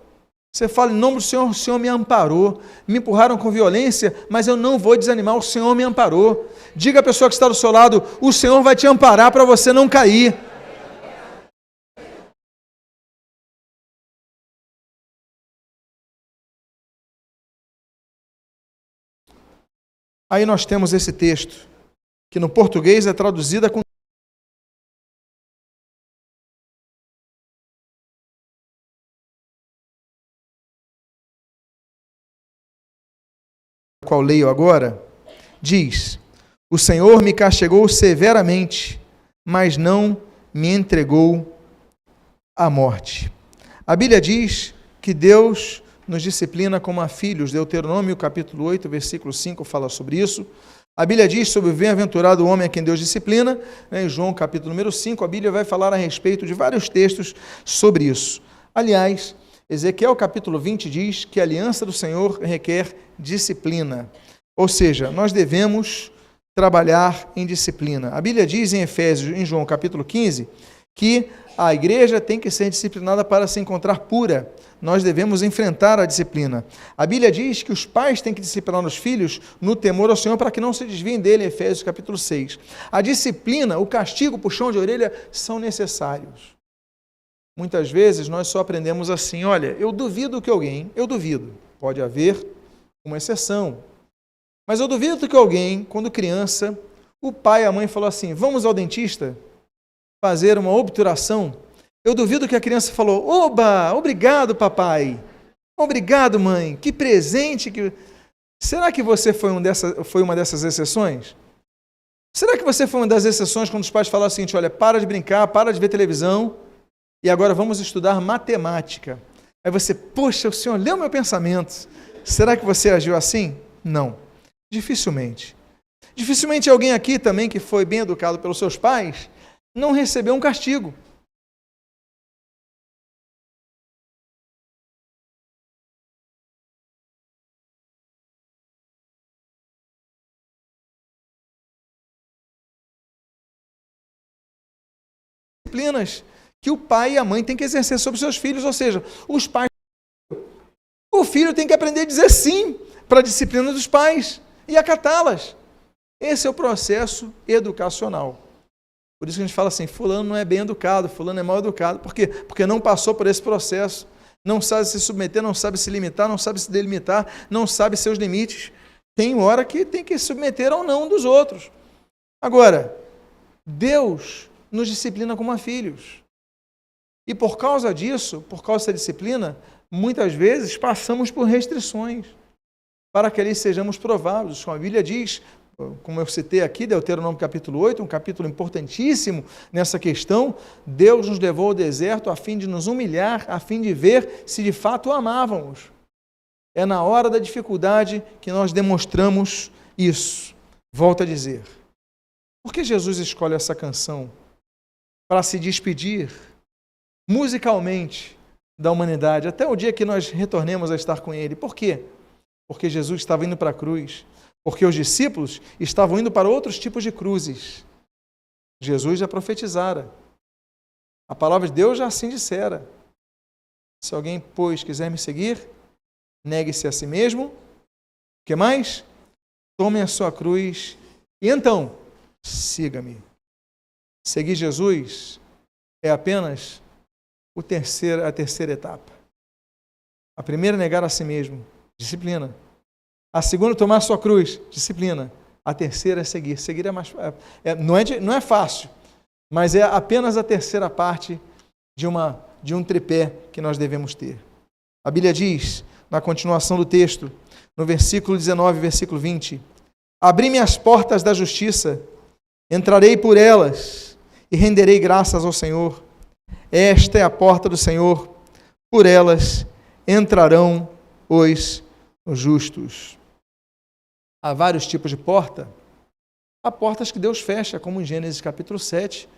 Você fala, em nome do Senhor, o Senhor me amparou. Me empurraram com violência, mas eu não vou desanimar, o Senhor me amparou. Diga à pessoa que está do seu lado, o Senhor vai te amparar para você não cair. Aí nós temos esse texto, que no português é traduzida com qual leio agora, diz, o Senhor me castigou severamente, mas não me entregou à morte. A Bíblia diz que Deus nos disciplina como a filhos, Deuteronômio capítulo 8, versículo 5 fala sobre isso. A Bíblia diz sobre o bem-aventurado o homem a quem Deus disciplina, em João capítulo número 5, a Bíblia vai falar a respeito de vários textos sobre isso. Aliás, Ezequiel capítulo 20 diz que a aliança do Senhor requer disciplina. Ou seja, nós devemos trabalhar em disciplina. A Bíblia diz em Efésios, em João capítulo 15, que a igreja tem que ser disciplinada para se encontrar pura. Nós devemos enfrentar a disciplina. A Bíblia diz que os pais têm que disciplinar os filhos no temor ao Senhor para que não se desviem dele, em Efésios capítulo 6. A disciplina, o castigo, o puxão de orelha são necessários. Muitas vezes nós só aprendemos assim, olha, eu duvido, pode haver uma exceção, mas eu duvido que alguém, quando criança, o pai e a mãe falou assim, vamos ao dentista fazer uma obturação. Eu duvido que a criança falou, oba, obrigado papai, obrigado mãe, que presente. Será que você foi uma dessas exceções? Será que você foi uma das exceções quando os pais falaram assim, olha, para de brincar, para de ver televisão, e agora vamos estudar matemática. Aí você, poxa, o Senhor leu meu pensamento. Será que você agiu assim? Não. Dificilmente. Dificilmente alguém aqui também que foi bem educado pelos seus pais não recebeu um castigo. Disciplinas que o pai e a mãe têm que exercer sobre seus filhos, ou seja, os pais, o filho tem que aprender a dizer sim para a disciplina dos pais e acatá-las. Esse é o processo educacional. Por isso que a gente fala assim, fulano não é bem educado, fulano é mal educado. Por quê? Porque não passou por esse processo, não sabe se submeter, não sabe se limitar, não sabe se delimitar, não sabe seus limites. Tem hora que tem que submeter ou não dos outros. Agora, Deus nos disciplina como a filhos. E por causa disso, por causa dessa disciplina, muitas vezes passamos por restrições para que ali sejamos provados. Como a Bíblia diz, como eu citei aqui, Deuteronômio capítulo 8, um capítulo importantíssimo nessa questão, Deus nos levou ao deserto a fim de nos humilhar, a fim de ver se de fato o amávamos. É na hora da dificuldade que nós demonstramos isso. Volto a dizer, por que Jesus escolhe essa canção para se despedir musicalmente da humanidade, até o dia que nós retornemos a estar com Ele? Por quê? Porque Jesus estava indo para a cruz. porque os discípulos estavam indo para outros tipos de cruzes. Jesus já profetizara. A palavra de Deus já assim dissera. Se alguém, pois, quiser me seguir, negue-se a si mesmo. O que mais? Tome a sua cruz e então siga-me. Seguir Jesus é apenas a terceira etapa. A primeira, negar a si mesmo, disciplina. A segunda, tomar a sua cruz, disciplina. A terceira é seguir. Seguir é mais, não é fácil, mas é apenas a terceira parte de um tripé que nós devemos ter. A Bíblia diz, na continuação do texto, no versículo 19, versículo 20, abri-me as portas da justiça, entrarei por elas e renderei graças ao Senhor. Esta é a porta do Senhor, por elas entrarão os justos. Há vários tipos de porta. Há portas que Deus fecha, como em Gênesis capítulo 7,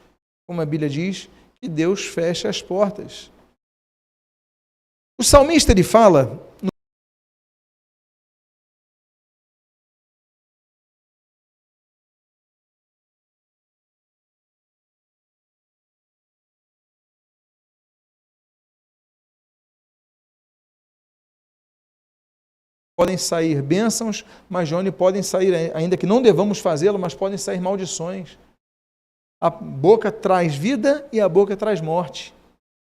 como a Bíblia diz, que Deus fecha as portas. O salmista, ele fala... Podem sair bênçãos, mas de onde podem sair, ainda que não devamos fazê-lo, mas podem sair maldições. A boca traz vida e a boca traz morte.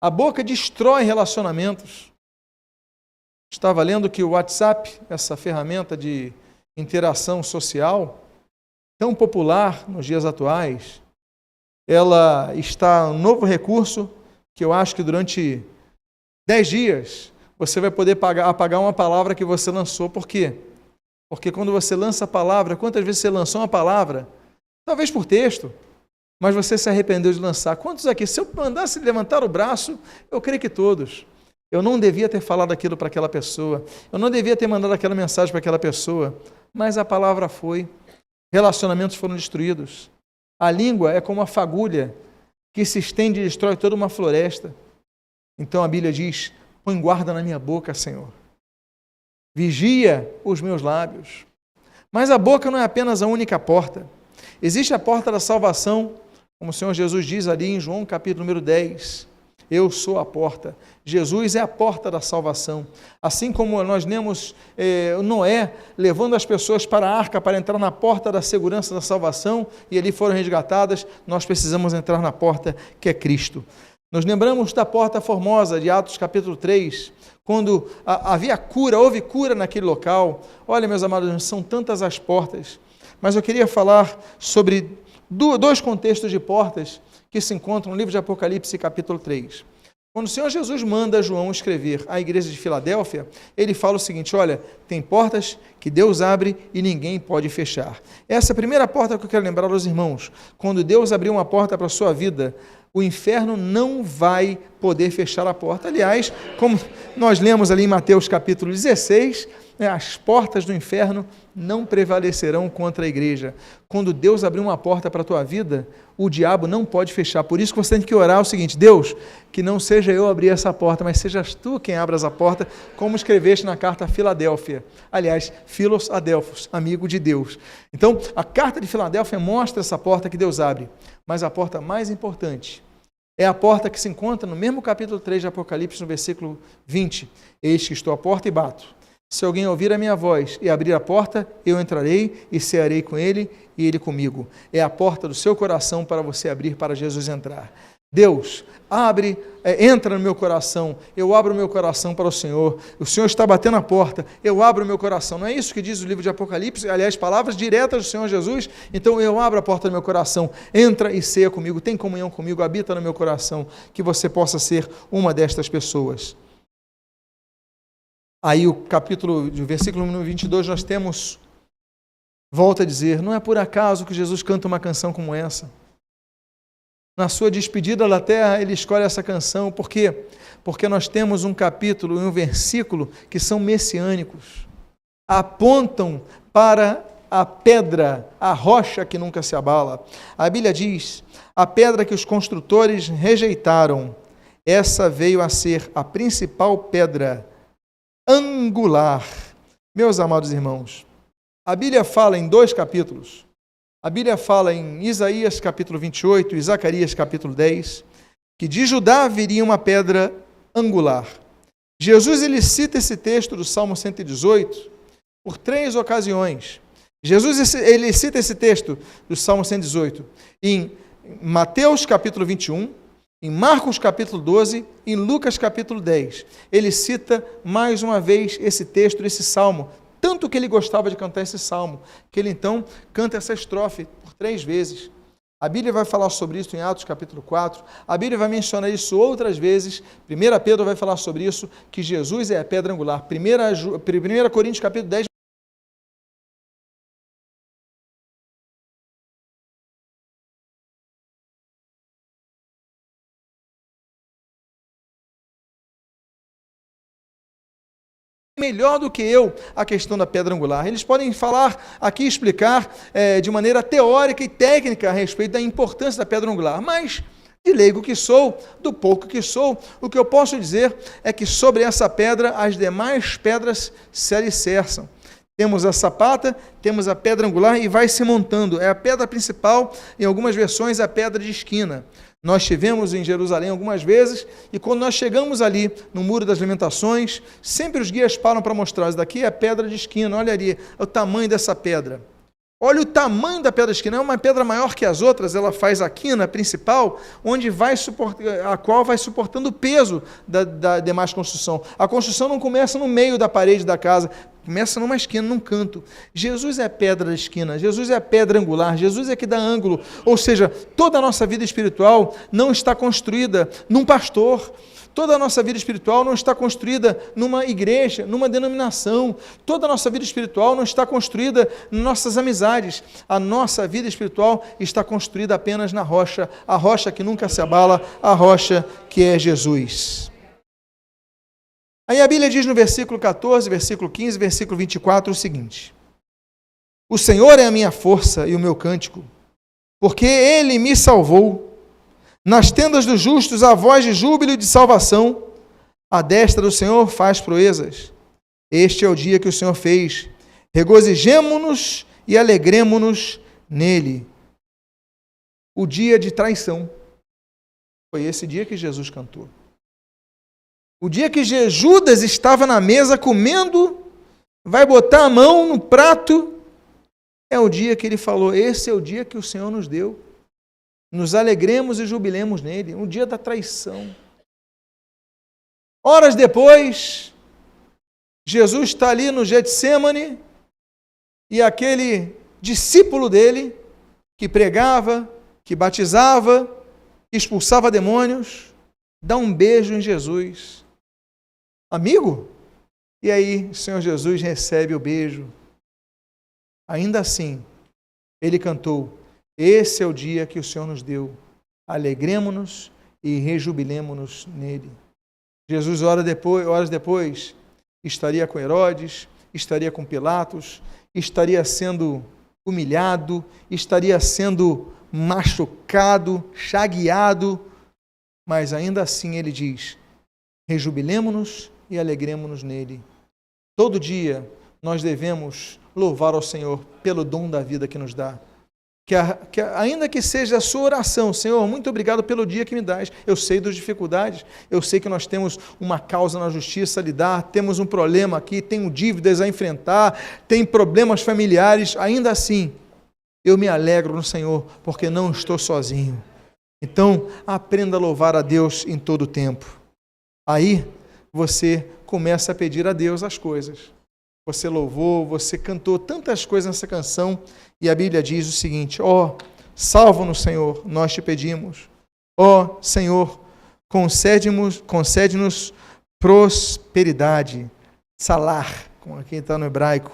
A boca destrói relacionamentos. Estava lendo que o WhatsApp, essa ferramenta de interação social, tão popular nos dias atuais, ela está um novo recurso que eu acho que durante 10 dias você vai poder apagar uma palavra que você lançou. Por quê? Porque quando você lança a palavra, quantas vezes você lançou uma palavra? Talvez por texto, mas você se arrependeu de lançar. Quantos aqui? Se eu mandasse levantar o braço, eu creio que todos. Eu não devia ter falado aquilo para aquela pessoa. Eu não devia ter mandado aquela mensagem para aquela pessoa. Mas a palavra foi. Relacionamentos foram destruídos. A língua é como uma fagulha que se estende e destrói toda uma floresta. Então a Bíblia diz, põe guarda na minha boca, Senhor. Vigia os meus lábios. Mas a boca não é apenas a única porta. Existe a porta da salvação, como o Senhor Jesus diz ali em João capítulo número 10. Eu sou a porta. Jesus é a porta da salvação. Assim como nós lemos Noé levando as pessoas para a arca para entrar na porta da segurança da salvação e ali foram resgatadas, nós precisamos entrar na porta que é Cristo. Nos lembramos da porta formosa de Atos capítulo 3, quando havia cura, houve cura naquele local. Olha, meus amados, são tantas as portas, mas eu queria falar sobre dois contextos de portas que se encontram no livro de Apocalipse capítulo 3. Quando o Senhor Jesus manda João escrever à igreja de Filadélfia, ele fala o seguinte, olha, tem portas que Deus abre e ninguém pode fechar. Essa é a primeira porta que eu quero lembrar aos irmãos. Quando Deus abriu uma porta para a sua vida, o inferno não vai poder fechar a porta. Aliás, como nós lemos ali em Mateus capítulo 16, as portas do inferno não prevalecerão contra a igreja. Quando Deus abrir uma porta para a tua vida, o diabo não pode fechar. Por isso que você tem que orar o seguinte, Deus, que não seja eu abrir essa porta, mas sejas tu quem abras a porta, como escreveste na carta a Filadélfia. Aliás, Filos Adelfos, amigo de Deus. Então, a carta de Filadélfia mostra essa porta que Deus abre. Mas a porta mais importante é a porta que se encontra no mesmo capítulo 3 de Apocalipse, no versículo 20. Eis que estou à porta e bato. Se alguém ouvir a minha voz e abrir a porta, eu entrarei e cearei com ele e ele comigo. É a porta do seu coração para você abrir, para Jesus entrar. Deus, entra no meu coração, eu abro o meu coração para o Senhor está batendo a porta, eu abro o meu coração. Não é isso que diz o livro de Apocalipse? Aliás, palavras diretas do Senhor Jesus. Então eu abro a porta do meu coração, entra e ceia comigo, tem comunhão comigo, habita no meu coração, que você possa ser uma destas pessoas. Aí o versículo 22, nós temos, volta a dizer, não é por acaso que Jesus canta uma canção como essa. Na sua despedida da terra, ele escolhe essa canção. Por quê? Porque nós temos um capítulo e um versículo que são messiânicos. Apontam para a pedra, a rocha que nunca se abala. A Bíblia diz, a pedra que os construtores rejeitaram, essa veio a ser a principal pedra angular. Meus amados irmãos, A Bíblia fala em 2 capítulos. A Bíblia fala em Isaías capítulo 28 e Zacarias capítulo 10, que de Judá viria uma pedra angular. Jesus ele cita esse texto do Salmo 118 por 3 ocasiões. Jesus ele cita esse texto do Salmo 118 em Mateus capítulo 21, em Marcos capítulo 12 e em Lucas capítulo 10. Ele cita mais uma vez esse texto, esse salmo, tanto que ele gostava de cantar esse salmo, que ele então canta essa estrofe por 3 vezes. A Bíblia vai falar sobre isso em Atos capítulo 4, a Bíblia vai mencionar isso outras vezes, 1 Pedro vai falar sobre isso, que Jesus é a pedra angular. 1 Coríntios capítulo 10, melhor do que eu a questão da pedra angular. Eles podem falar aqui, explicar de maneira teórica e técnica a respeito da importância da pedra angular, mas de leigo que sou, do pouco que sou, o que eu posso dizer é que sobre essa pedra as demais pedras se alicerçam. Temos a sapata, temos a pedra angular e vai se montando. É a pedra principal, em algumas versões a pedra de esquina. Nós estivemos em Jerusalém algumas vezes e quando nós chegamos ali no Muro das Lamentações, sempre os guias param para mostrar, isso daqui é a pedra de esquina, olha ali o tamanho dessa pedra. Olha o tamanho da pedra de esquina, é uma pedra maior que as outras, ela faz a quina principal, onde a qual vai suportando o peso da demais construção. A construção não começa no meio da parede da casa, começa numa esquina, num canto. Jesus é a pedra da esquina, Jesus é a pedra angular, Jesus é que dá ângulo. Ou seja, toda a nossa vida espiritual não está construída num pastor, toda a nossa vida espiritual não está construída numa igreja, numa denominação. Toda a nossa vida espiritual não está construída em nossas amizades. A nossa vida espiritual está construída apenas na rocha, a rocha que nunca se abala, a rocha que é Jesus. Aí a Bíblia diz no versículo 14, versículo 15, versículo 24 o seguinte: o Senhor é a minha força e o meu cântico, porque Ele me salvou. Nas tendas dos justos há voz de júbilo e de salvação. A destra do Senhor faz proezas. Este é o dia que o Senhor fez. Regozijemo-nos e alegremo-nos nele. O dia de traição. Foi esse dia que Jesus cantou. O dia que Judas estava na mesa comendo, vai botar a mão no prato, é o dia que ele falou, esse é o dia que o Senhor nos deu. Nos alegremos e jubilemos nele, um dia da traição. Horas depois, Jesus está ali no Getsêmani e aquele discípulo dele, que pregava, que batizava, que expulsava demônios, dá um beijo em Jesus. Amigo? E aí, o Senhor Jesus recebe o beijo. Ainda assim, ele cantou, esse é o dia que o Senhor nos deu. Alegremo-nos e rejubilemo-nos nele. Jesus, horas depois, estaria com Herodes, estaria com Pilatos, estaria sendo humilhado, estaria sendo machucado, chagueado, mas ainda assim ele diz, rejubilemo-nos e alegremo-nos nele. Todo dia nós devemos louvar ao Senhor pelo dom da vida que nos dá. Que ainda que seja a sua oração, Senhor, muito obrigado pelo dia que me dás. Eu sei das dificuldades, eu sei que nós temos uma causa na justiça a lidar, temos um problema aqui, tenho dívidas a enfrentar, tem problemas familiares, ainda assim, eu me alegro no Senhor, porque não estou sozinho. Então, aprenda a louvar a Deus em todo o tempo. Aí, você começa a pedir a Deus as coisas. Você louvou, você cantou tantas coisas nessa canção, e a Bíblia diz o seguinte, salva-nos, Senhor, nós te pedimos. Senhor, concede-nos prosperidade. Salar, como aqui está no hebraico.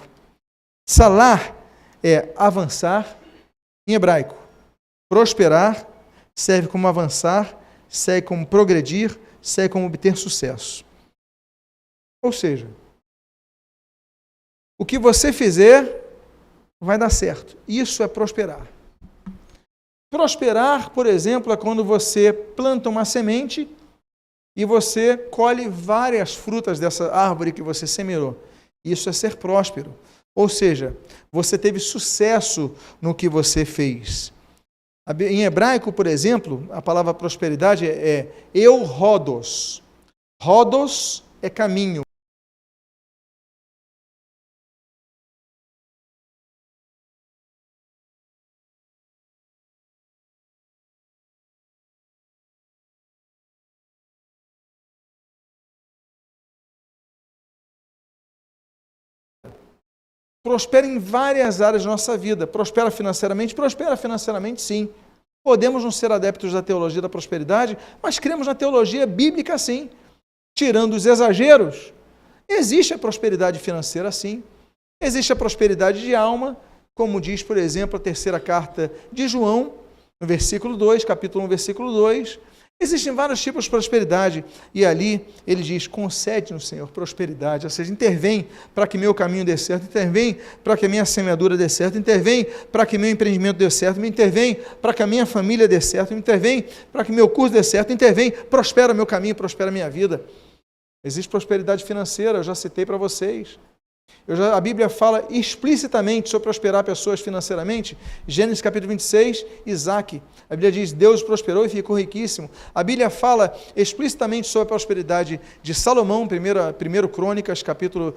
Salar é avançar em hebraico. Prosperar serve como avançar, serve como progredir, serve como obter sucesso. Ou seja, o que você fizer vai dar certo. Isso é prosperar. Prosperar, por exemplo, é quando você planta uma semente e você colhe várias frutas dessa árvore que você semeou. Isso é ser próspero. Ou seja, você teve sucesso no que você fez. Em hebraico, por exemplo, a palavra prosperidade é eu-rodos. Rodos é caminho. Prospera em várias áreas da nossa vida. Prospera financeiramente sim. Podemos não ser adeptos da teologia da prosperidade, mas cremos na teologia bíblica sim. Tirando os exageros, existe a prosperidade financeira sim. Existe a prosperidade de alma, como diz, por exemplo, a terceira carta de João, no versículo 2, capítulo 1, versículo 2. Existem vários tipos de prosperidade, e ali ele diz, concede-nos, Senhor, prosperidade, ou seja, intervém para que meu caminho dê certo, intervém para que a minha semeadura dê certo, intervém para que meu empreendimento dê certo, intervém para que a minha família dê certo, intervém para que meu curso dê certo, intervém, prospera meu caminho, prospera a minha vida. Existe prosperidade financeira, eu já citei para vocês. A Bíblia fala explicitamente sobre prosperar pessoas financeiramente. Gênesis capítulo 26, Isaac. A Bíblia diz, Deus prosperou e ficou riquíssimo. A Bíblia fala explicitamente sobre a prosperidade de Salomão, 1 Crônicas, capítulo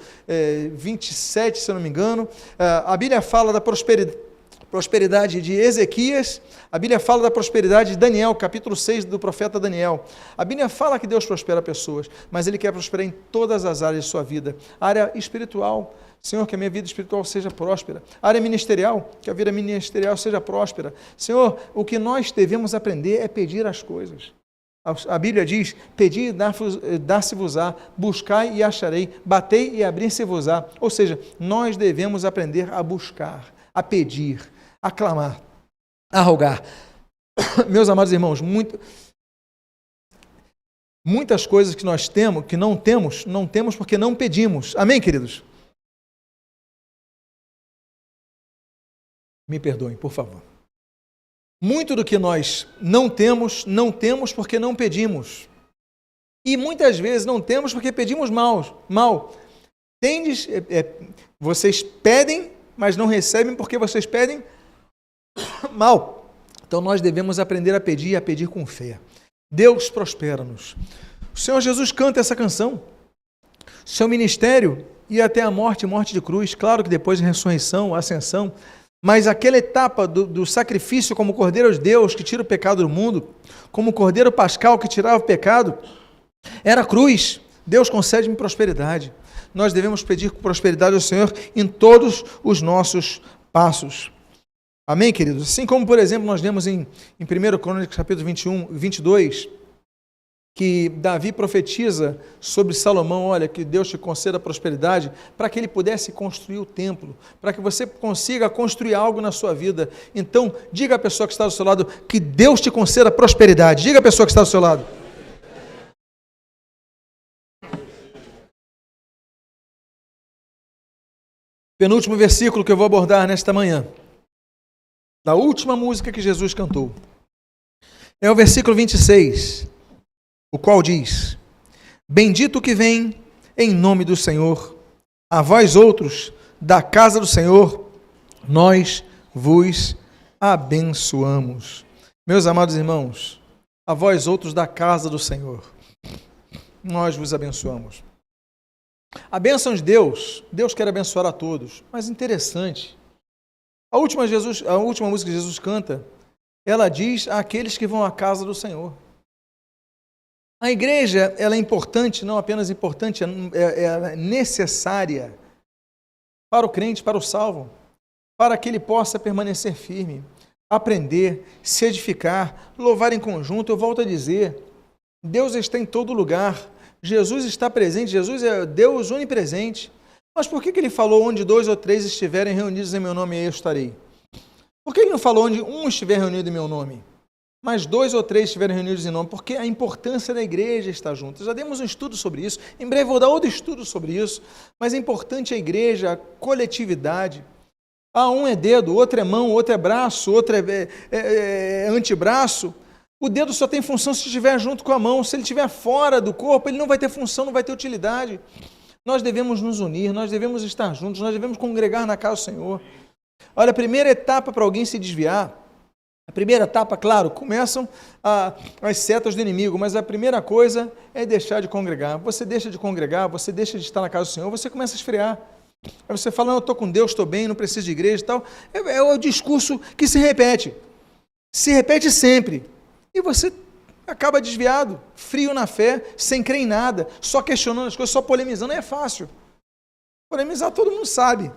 27, se eu não me engano. A Bíblia fala da prosperidade de Ezequias. A Bíblia fala da prosperidade de Daniel, capítulo 6 do profeta Daniel. A Bíblia fala que Deus prospera pessoas, mas Ele quer prosperar em todas as áreas de sua vida. A área espiritual, Senhor, que a minha vida espiritual seja próspera. A área ministerial, que a vida ministerial seja próspera. Senhor, o que nós devemos aprender é pedir as coisas. A Bíblia diz, pedi e dar-se-vos-á, buscai e acharei, batei e abrir-se-vos-á. Ou seja, nós devemos aprender a buscar, a pedir, a clamar, a rogar. Meus amados irmãos, muitas coisas que nós temos, que não temos porque não pedimos. Amém, queridos? Me perdoem, por favor. Muito do que nós não temos porque não pedimos. E muitas vezes não temos porque pedimos mal. Vocês pedem, mas não recebem porque vocês pedem mal. Então nós devemos aprender a pedir com fé. Deus prospera-nos. O Senhor Jesus canta essa canção. Seu ministério ia até a morte de cruz. Claro que depois de ressurreição, ascensão, mas aquela etapa do sacrifício como Cordeiro de Deus que tira o pecado do mundo, como Cordeiro Pascal que tirava o pecado, era a cruz. Deus concede-me prosperidade. Nós devemos pedir prosperidade ao Senhor em todos os nossos passos. Amém, queridos? Assim como, por exemplo, nós lemos em 1 Crônicas, capítulo 21, 22, que Davi profetiza sobre Salomão, olha, que Deus te conceda prosperidade, para que ele pudesse construir o templo, para que você consiga construir algo na sua vida. Então, diga à pessoa que está do seu lado, que Deus te conceda prosperidade. Diga à pessoa que está do seu lado. Penúltimo versículo que eu vou abordar nesta manhã, da última música que Jesus cantou, é o versículo 26, o qual diz, bendito que vem em nome do Senhor, a vós outros da casa do Senhor, nós vos abençoamos. Meus amados irmãos, a vós outros da casa do Senhor, nós vos abençoamos. A bênção de Deus quer abençoar a todos, mas interessante, a última música que Jesus canta, ela diz àqueles que vão à casa do Senhor. A igreja, ela é importante, não apenas importante, é necessária para o crente, para o salvo, para que ele possa permanecer firme, aprender, se edificar, louvar em conjunto. Eu volto a dizer, Deus está em todo lugar, Jesus está presente, Jesus é Deus onipresente. Mas por que ele falou, onde 2 ou 3 estiverem reunidos em meu nome, eu estarei? Por que ele não falou, onde um estiver reunido em meu nome? Mas 2 ou 3 estiverem reunidos em nome, porque a importância da igreja estar junto. Já demos um estudo sobre isso, em breve vou dar outro estudo sobre isso, mas é importante a igreja, a coletividade. Um é dedo, outro é mão, outro é braço, outro é antebraço. O dedo só tem função se estiver junto com a mão. Se ele estiver fora do corpo, ele não vai ter função, não vai ter utilidade. Nós devemos nos unir, nós devemos estar juntos, nós devemos congregar na casa do Senhor. Olha, a primeira etapa para alguém se desviar, a primeira etapa, claro, começam as setas do inimigo, mas a primeira coisa é deixar de congregar. Você deixa de congregar, você deixa de estar na casa do Senhor, você começa a esfriar. Aí você fala, não, eu estou com Deus, estou bem, não preciso de igreja e tal. É o discurso que se repete sempre. E você acaba desviado, frio na fé, sem crer em nada, só questionando as coisas, só polemizando. É fácil. Polemizar todo mundo sabe.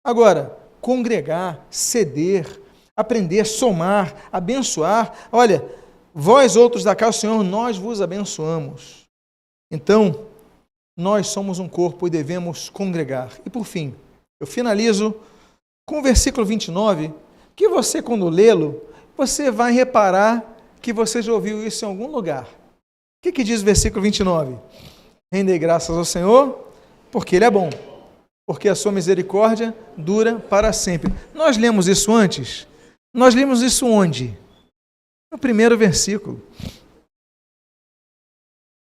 Agora, congregar, ceder, aprender, somar, abençoar. Olha, vós outros da casa do Senhor, nós vos abençoamos. Então, nós somos um corpo e devemos congregar. E por fim, eu finalizo com o versículo 29, que você, quando lê-lo, você vai reparar que você já ouviu isso em algum lugar. O que diz o versículo 29? Rendei graças ao Senhor, porque Ele é bom, porque a sua misericórdia dura para sempre. Nós lemos isso antes? Nós lemos isso onde? No primeiro versículo.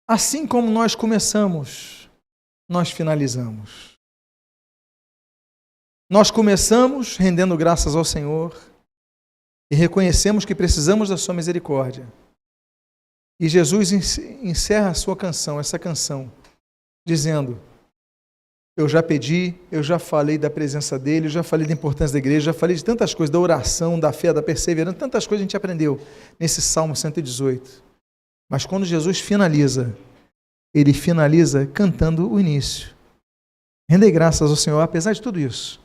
Assim como nós começamos, nós finalizamos. Nós começamos rendendo graças ao Senhor e reconhecemos que precisamos da sua misericórdia. E Jesus encerra a sua canção, essa canção, dizendo: eu já pedi, eu já falei da presença dele, eu já falei da importância da igreja, já falei de tantas coisas, da oração, da fé, da perseverança, tantas coisas a gente aprendeu nesse Salmo 118. Mas quando Jesus finaliza, ele finaliza cantando o início. Rendei graças ao Senhor, apesar de tudo isso.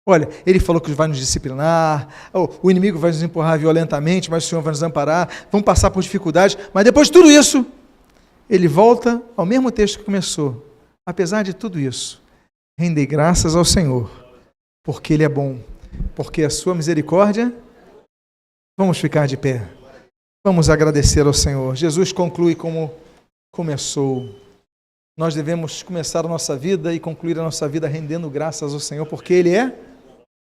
Olha, ele falou que vai nos disciplinar, o inimigo vai nos empurrar violentamente, mas o Senhor vai nos amparar, vamos passar por dificuldades, mas depois de tudo isso, ele volta ao mesmo texto que começou. Apesar de tudo isso, rendei graças ao Senhor, porque Ele é bom, porque a sua misericórdia. Vamos ficar de pé. Vamos agradecer ao Senhor. Jesus conclui como começou. Nós devemos começar a nossa vida e concluir a nossa vida rendendo graças ao Senhor, porque Ele é,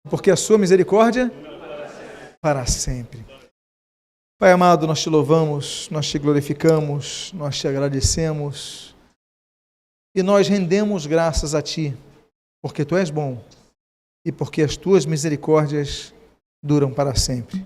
porque a sua misericórdia para sempre. Pai amado, nós te louvamos, nós te glorificamos, nós te agradecemos e nós rendemos graças a Ti, porque Tu és bom e porque as Tuas misericórdias duram para sempre.